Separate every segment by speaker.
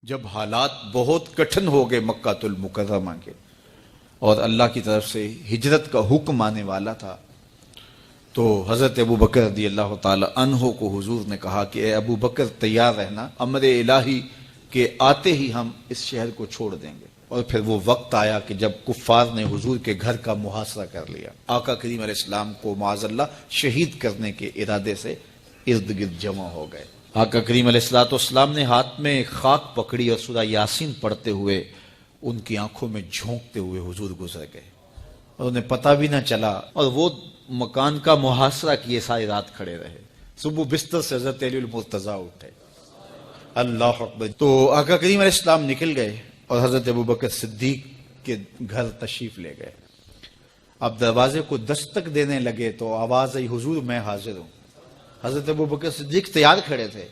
Speaker 1: جب حالات بہت کٹھن ہو گئے مکہ المکرمہ کے اور اللہ کی طرف سے ہجرت کا حکم آنے والا تھا، تو حضرت ابو بکر رضی اللہ تعالی عنہ کو حضور نے کہا کہ اے ابو بکر تیار رہنا، امر الہی کے آتے ہی ہم اس شہر کو چھوڑ دیں گے۔ اور پھر وہ وقت آیا کہ جب کفار نے حضور کے گھر کا محاصرہ کر لیا، آقا کریم علیہ السلام کو معاذ اللہ شہید کرنے کے ارادے سے ارد گرد جمع ہو گئے۔ آقا کریم علیہ السلام نے ہاتھ میں خاک پکڑی اور سورہ یاسین پڑھتے ہوئے ان کی آنکھوں میں جھونکتے ہوئے حضور گزر گئے اور انہیں پتہ بھی نہ چلا، اور وہ مکان کا محاصرہ کیے ساری رات کھڑے رہے۔ صبح بستر سے حضرت علی المرتضیٰ اٹھے، اللہ اکبر، تو آقا کریم علیہ السلام نکل گئے اور حضرت ابو بکر صدیق کے گھر تشریف لے گئے۔ اب دروازے کو دستک دینے لگے تو آواز آئی، حضور میں حاضر ہوں۔ حضرت ابو بکر صدیق تیار کھڑے تھے،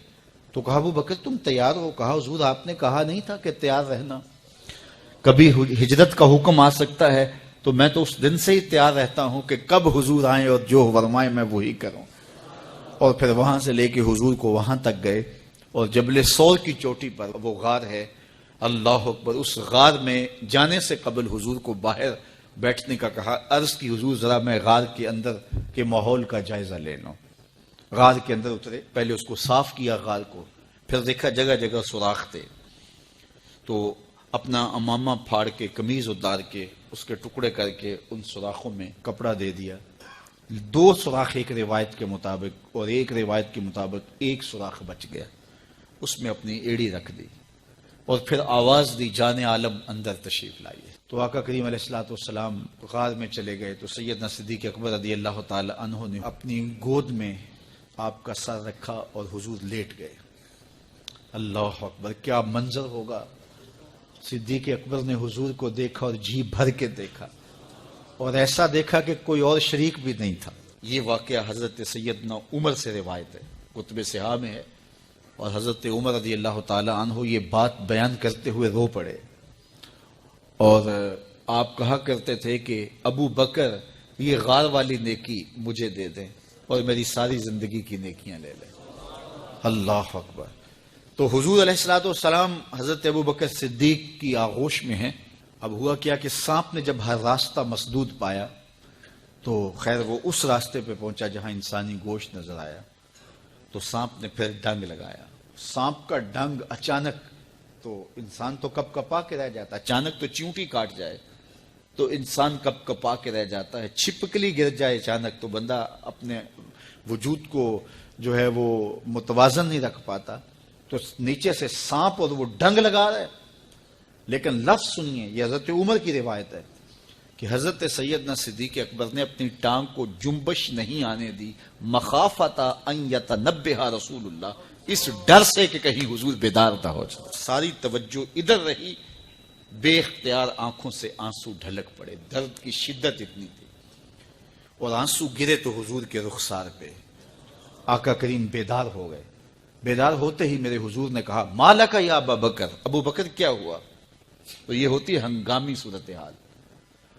Speaker 1: تو کہا ابو بکر تم تیار ہو؟ کہا حضور آپ نے کہا نہیں تھا کہ تیار رہنا، کبھی ہجرت کا حکم آ سکتا ہے، تو میں تو اس دن سے ہی تیار رہتا ہوں کہ کب حضور آئیں اور جو فرمائیں میں وہی کروں۔ اور پھر وہاں سے لے کے حضور کو وہاں تک گئے، اور جبل سور کی چوٹی پر وہ غار ہے، اللہ اکبر، اس غار میں جانے سے قبل حضور کو باہر بیٹھنے کا کہا، عرض کی حضور ذرا میں غار کے اندر کے ماحول کا جائزہ لے لوں۔ غار کے اندر اترے، پہلے اس کو صاف کیا غار کو، پھر دیکھا جگہ جگہ سوراخ تھے، تو اپنا امامہ پھاڑ کے قمیض اتار کے اس کے ٹکڑے کر کے ان سوراخوں میں کپڑا دے دیا۔ 2 سوراخ ایک روایت کے مطابق، اور ایک روایت کے مطابق 1 سوراخ بچ گیا، اس میں اپنی ایڑی رکھ دی، اور پھر آواز دی جان عالم اندر تشریف لائیے۔ تو آقا کریم علیہ السلام غار میں چلے گئے، تو سیدنا صدیق اکبر رضی اللہ تعالی عنہ نے اپنی گود میں آپ کا سر رکھا اور حضور لیٹ گئے۔ اللہ اکبر، کیا منظر ہوگا! صدیق اکبر نے حضور کو دیکھا اور جی بھر کے دیکھا، اور ایسا دیکھا کہ کوئی اور شریک بھی نہیں تھا۔ یہ واقعہ حضرت سیدنا عمر سے روایت ہے، کتب صحاح میں ہے، اور حضرت عمر رضی اللہ تعالی عنہ یہ بات بیان کرتے ہوئے رو پڑے، اور آپ کہا کرتے تھے کہ ابو بکر یہ غار والی نیکی مجھے دے دیں اور میری ساری زندگی کی نیکیاں لے لیں۔ اللہ اکبر۔ تو حضور علیہ السلام حضرت ابو بکر صدیق کی آغوش میں ہیں۔ اب ہوا کیا کہ سانپ نے جب ہر راستہ مسدود پایا، تو خیر وہ اس راستے پہ پہنچا جہاں انسانی گوشت نظر آیا، تو سانپ نے پھر ڈنگ لگایا۔ سانپ کا ڈنگ اچانک، تو انسان تو کپ کپا کے رہ جاتا، اچانک تو چیونٹی کاٹ جائے تو انسان کپ کپا کے رہ جاتا ہے، چھپکلی گر جائے اچانک تو بندہ اپنے وجود کو جو ہے وہ متوازن نہیں رکھ پاتا۔ تو نیچے سے سانپ اور وہ ڈنگ لگا رہا ہے، لیکن لفظ سنیے، یہ حضرت عمر کی روایت ہے کہ حضرت سیدنا صدیق اکبر نے اپنی ٹانگ کو جنبش نہیں آنے دی، مخافت ان یتنبہ رسول اللہ، اس ڈر سے کہ کہیں حضور بیدار نہ ہو جائے۔ ساری توجہ ادھر رہی، بے اختیار آنکھوں سے آنسو ڈھلک پڑے، درد کی شدت اتنی تھی، اور آنسو گرے تو حضور کے رخسار پہ۔ آقا کریم بیدار ہو گئے۔ بیدار ہوتے ہی میرے حضور نے کہا، مالک یا ابا بکر، ابو بکر کیا ہوا؟ تو یہ ہوتی ہے ہنگامی صورتحال۔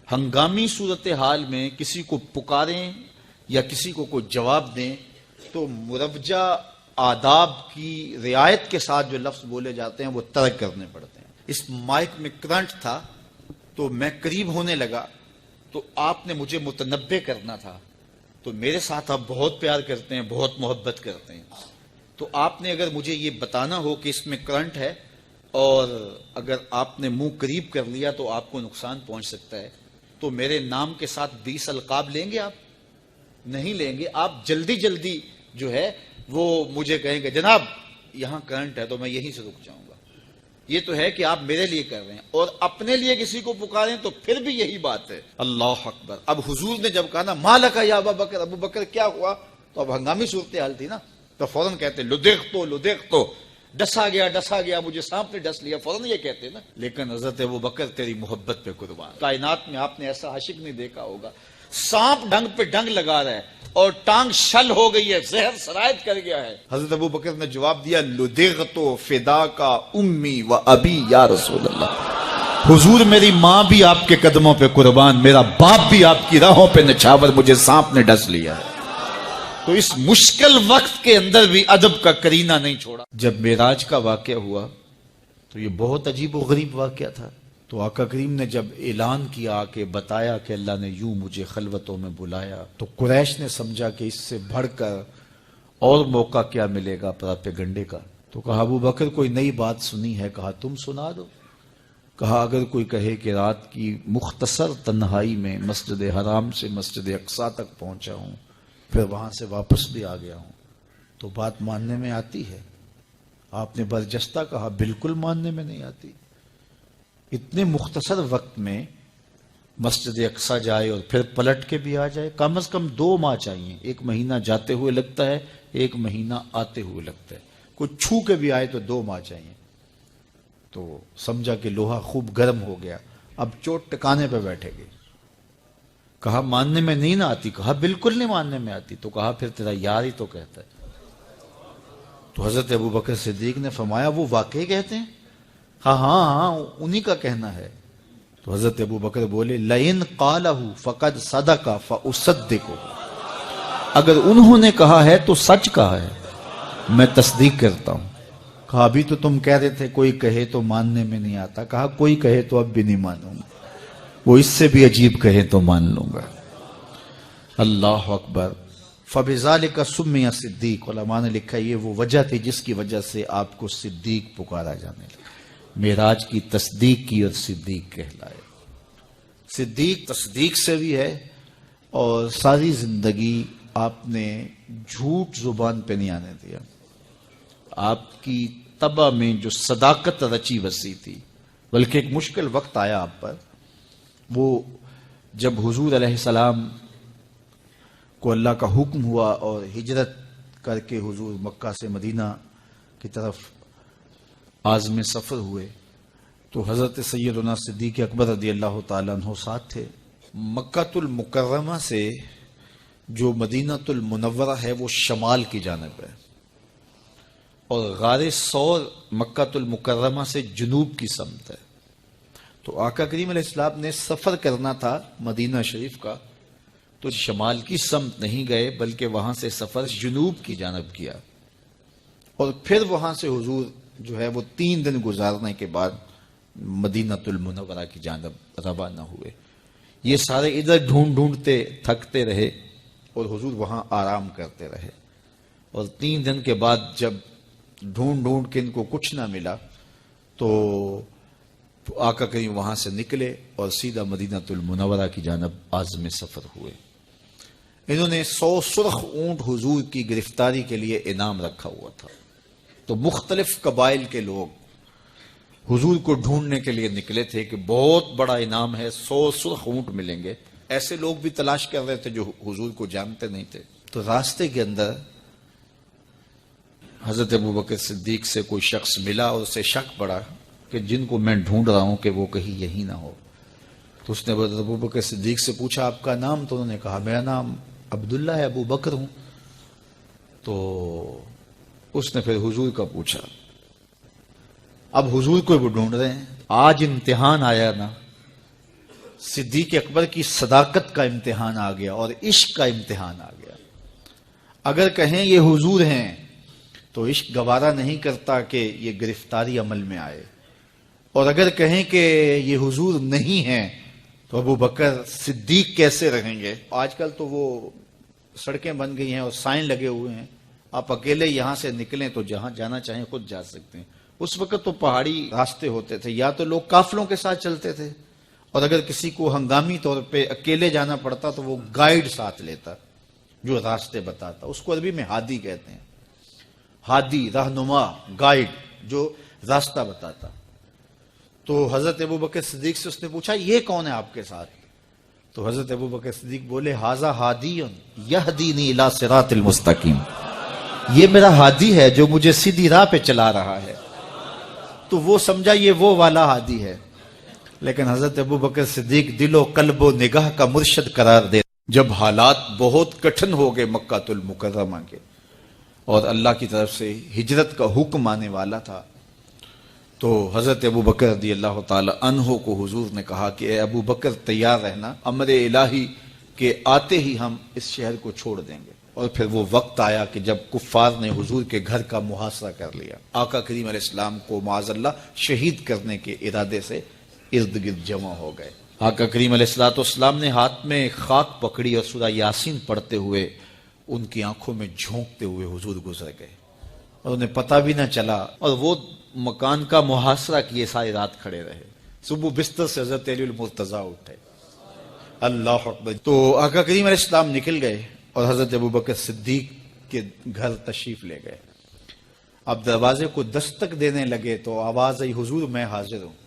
Speaker 1: ہنگامی صورتحال میں کسی کو پکاریں یا کسی کو کوئی جواب دیں تو مروجہ آداب کی رعایت کے ساتھ جو لفظ بولے جاتے ہیں وہ ترک کرنے پڑتے ہیں۔ اس مائک میں کرنٹ تھا، تو میں قریب ہونے لگا، تو آپ نے مجھے متنبہ کرنا تھا، تو میرے ساتھ آپ بہت پیار کرتے ہیں، بہت محبت کرتے ہیں، تو آپ نے اگر مجھے یہ بتانا ہو کہ اس میں کرنٹ ہے، اور اگر آپ نے منہ قریب کر لیا تو آپ کو نقصان پہنچ سکتا ہے، تو میرے نام کے ساتھ 20 القاب لیں گے؟ آپ نہیں لیں گے، آپ جلدی جلدی جو ہے وہ مجھے کہیں گے جناب یہاں کرنٹ ہے، تو میں یہیں سے رک جاؤں گا۔ یہ تو ہے کہ آپ میرے لیے کر رہے ہیں، اور اپنے لیے کسی کو پکاریں تو پھر بھی یہی بات ہے۔ اللہ اکبر۔ اب حضور نے جب کہا نا مالک یا ابا بکر، ابو بکر کیا ہوا، تو اب ہنگامی صورتحال تھی نا، تو فوراً کہتے لدغت تو ڈسا گیا، مجھے سانپ نے ڈس لیا، فوراً یہ کہتے نا۔ لیکن حضرت ابو بکر تیری محبت پہ قربان، کائنات میں آپ نے ایسا عاشق نہیں دیکھا ہوگا، سانپ ڈنگ پہ ڈنگ لگا رہا ہے اور ٹانگ شل ہو گئی ہے، زہر سرایت کر گیا ہے۔ حضرت ابو بکر نے جواب دیا، لدغت فداک امی و ابی یا رسول اللہ، حضور میری ماں بھی آپ کے قدموں پہ قربان، میرا باپ بھی آپ کی راہوں پہ نچھاور، مجھے سانپ نے ڈس لیا ہے۔ تو اس مشکل وقت کے اندر بھی ادب کا کرینہ نہیں چھوڑا۔ جب معراج کا واقعہ ہوا تو یہ بہت عجیب و غریب واقعہ تھا. تو آقا کریم نے جب اعلان کیا کہ بتایا کہ اللہ نے یوں مجھے خلوتوں میں بلایا، تو قریش نے سمجھا کہ اس سے بڑھ کر اور موقع کیا ملے گا پراپیگنڈے کا. تو کہا ابو بکر کوئی نئی بات سنی ہے؟ کہا تم سنا دو. کہا اگر کوئی کہے کہ رات کی مختصر تنہائی میں مسجد حرام سے مسجد اقصیٰ تک پہنچا ہوں، پھر وہاں سے واپس بھی آ گیا ہوں، تو بات ماننے میں آتی ہے؟ آپ نے برجستہ کہا بالکل ماننے میں نہیں آتی. اتنے مختصر وقت میں مسجد اقصیٰ جائے اور پھر پلٹ کے بھی آ جائے، کم از کم 2 ماہ چاہیے. 1 مہینہ جاتے ہوئے لگتا ہے، 1 مہینہ آتے ہوئے لگتا ہے. کوئی چھو کے بھی آئے تو 2 ماہ چاہیے. تو سمجھا کہ لوہا خوب گرم ہو گیا، اب چوٹ ٹکانے پہ بیٹھے گے. کہا ماننے میں نہیں نہ آتی؟ کہا بالکل نہیں ماننے میں آتی. تو کہا پھر تیرا یار ہی تو کہتا ہے. تو حضرت ابو بکر صدیق نے فرمایا وہ واقعی کہتے ہیں؟ ہاں ہاں ہاں انہی کا کہنا ہے. تو حضرت ابو بکر بولے لئن قالہ فقد صدق فاصدقہ، اگر انہوں نے کہا ہے تو سچ کہا ہے، میں تصدیق کرتا ہوں. کہا ابھی تو تم کہہ رہے تھے کوئی کہے تو ماننے میں نہیں آتا. کہا کوئی کہے تو اب بھی نہیں مانوں گا، وہ اس سے بھی عجیب کہے تو مان لوں گا. اللہ اکبر. فَبِذَلِكَ سُمِّيَ صدیق. علماء نے لکھا یہ وہ وجہ تھی جس کی وجہ سے آپ کو صدیق پکارا جانے لگا. معراج کی تصدیق کی اور صدیق کہلائے. صدیق تصدیق سے بھی ہے، اور ساری زندگی آپ نے جھوٹ زبان پہ نہیں آنے دیا. آپ کی طبع میں جو صداقت رچی وسیع تھی. بلکہ ایک مشکل وقت آیا آپ پر، وہ جب حضور علیہ السلام کو اللہ کا حکم ہوا اور ہجرت کر کے حضور مکہ سے مدینہ کی طرف عازم سفر ہوئے، تو حضرت سیدنا صدیق اکبر رضی اللہ تعالیٰ عنہ ساتھ تھے. مکہ المکرمہ سے جو مدینہ المنورہ ہے وہ شمال کی جانب ہے، اور غار ثور مکہ المکرمہ سے جنوب کی سمت ہے. تو آقا کریم علیہ السلام نے سفر کرنا تھا مدینہ شریف کا، تو شمال کی سمت نہیں گئے بلکہ وہاں سے سفر جنوب کی جانب کیا، اور پھر وہاں سے حضور جو ہے وہ 3 دن گزارنے کے بعد مدینہ المنورہ کی جانب روانہ ہوئے. یہ سارے ادھر ڈھونڈتے تھکتے رہے اور حضور وہاں آرام کرتے رہے. اور 3 دن کے بعد جب ڈھونڈ کے ان کو کچھ نہ ملا تو آقا کریم وہاں سے نکلے اور سیدھا مدینہ المنورہ کی جانب عازم سفر ہوئے. انہوں نے 100 سرخ اونٹ حضور کی گرفتاری کے لیے انعام رکھا ہوا تھا. تو مختلف قبائل کے لوگ حضور کو ڈھونڈنے کے لیے نکلے تھے کہ بہت بڑا انعام ہے، 100 سرخ اونٹ ملیں گے. ایسے لوگ بھی تلاش کر رہے تھے جو حضور کو جانتے نہیں تھے. تو راستے کے اندر حضرت ابو بکر صدیق سے کوئی شخص ملا اور اسے شک پڑا کہ جن کو میں ڈھونڈ رہا ہوں کہ وہ کہیں یہی نہ ہو. تو اس نے حضرت ابو بکر صدیق سے پوچھا آپ کا نام؟ تو انہوں نے کہا میرا نام عبداللہ ہے، ابو بکر ہوں. تو اس نے پھر حضور کا پوچھا. اب حضور کو وہ ڈھونڈ رہے ہیں. آج امتحان آیا نا، صدیق اکبر کی صداقت کا امتحان آ گیا اور عشق کا امتحان آ گیا. اگر کہیں یہ حضور ہیں تو عشق گوارا نہیں کرتا کہ یہ گرفتاری عمل میں آئے، اور اگر کہیں کہ یہ حضور نہیں ہیں تو ابو بکر صدیق کیسے رہیں گے. آج کل تو وہ سڑکیں بن گئی ہیں اور سائن لگے ہوئے ہیں، آپ اکیلے یہاں سے نکلیں تو جہاں جانا چاہیں خود جا سکتے ہیں. اس وقت تو پہاڑی راستے ہوتے تھے، یا تو لوگ قافلوں کے ساتھ چلتے تھے، اور اگر کسی کو ہنگامی طور پہ اکیلے جانا پڑتا تو وہ گائیڈ ساتھ لیتا جو راستے بتاتا. اس کو عربی میں ہادی کہتے ہیں. ہادی، رہنما، گائیڈ جو راستہ بتاتا. تو حضرت ابو بکر صدیق سے اس نے پوچھا یہ کون ہے آپ کے ساتھ؟ تو حضرت ابو بکر صدیق بولے ھذا ہادی یہدینی الی صراط المستقیم، یہ میرا ہادی ہے جو مجھے سیدھی راہ پہ چلا رہا ہے. تو وہ سمجھا یہ وہ والا ہادی ہے. لیکن حضرت ابو بکر صدیق دل و قلب و نگاہ کا مرشد قرار دے. جب حالات بہت کٹھن ہو گئے مکہ المکرمہ کے اور اللہ کی طرف سے ہجرت کا حکم آنے والا تھا، تو حضرت ابو بکر رضی اللہ تعالی عنہ کو حضور نے کہا کہ اے ابو بکر تیار رہنا، امر الہی کے آتے ہی ہم اس شہر کو چھوڑ دیں گے. اور پھر وہ وقت آیا کہ جب کفار نے حضور کے گھر کا محاصرہ کر لیا، آقا کریم علیہ السلام کو معاذ اللہ شہید کرنے کے ارادے سے ارد گرد جمع ہو گئے۔ آقا کریم علیہ السلام نے ہاتھ میں خاک پکڑی اور سورہ یاسین پڑھتے ہوئے ان کی آنکھوں میں جھونکتے ہوئے حضور گزر گئے اور انہیں پتہ بھی نہ چلا، اور وہ مکان کا محاصرہ کیے ساری رات کھڑے رہے۔ صبح بستر سے حضرت علی المرتضیٰ اٹھے، اللہ اکبر۔ تو آقا کریم علیہ السلام نکل گئے اور حضرت ابوبکر صدیق کے گھر تشریف لے گئے۔ اب دروازے کو دستک دینے لگے تو آواز آئی، حضور میں حاضر ہوں۔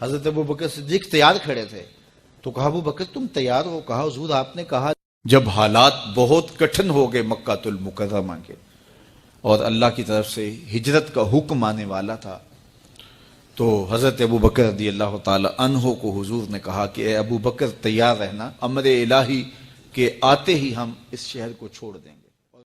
Speaker 1: حضرت ابوبکر صدیق تیار کھڑے تھے، تو کہا ابوبکر تم تیار ہو؟ کہا حضور آپ نے کہا جب حالات بہت کٹھن ہو گئے مکہ المکرمہ کے اور اللہ کی طرف سے ہجرت کا حکم آنے والا تھا، تو حضرت ابوبکر رضی اللہ تعالی عنہ کو حضور نے کہا کہ اے ابوبکر تیار رہنا، امر الہی کے آتے ہی ہم اس شہر کو چھوڑ دیں گے۔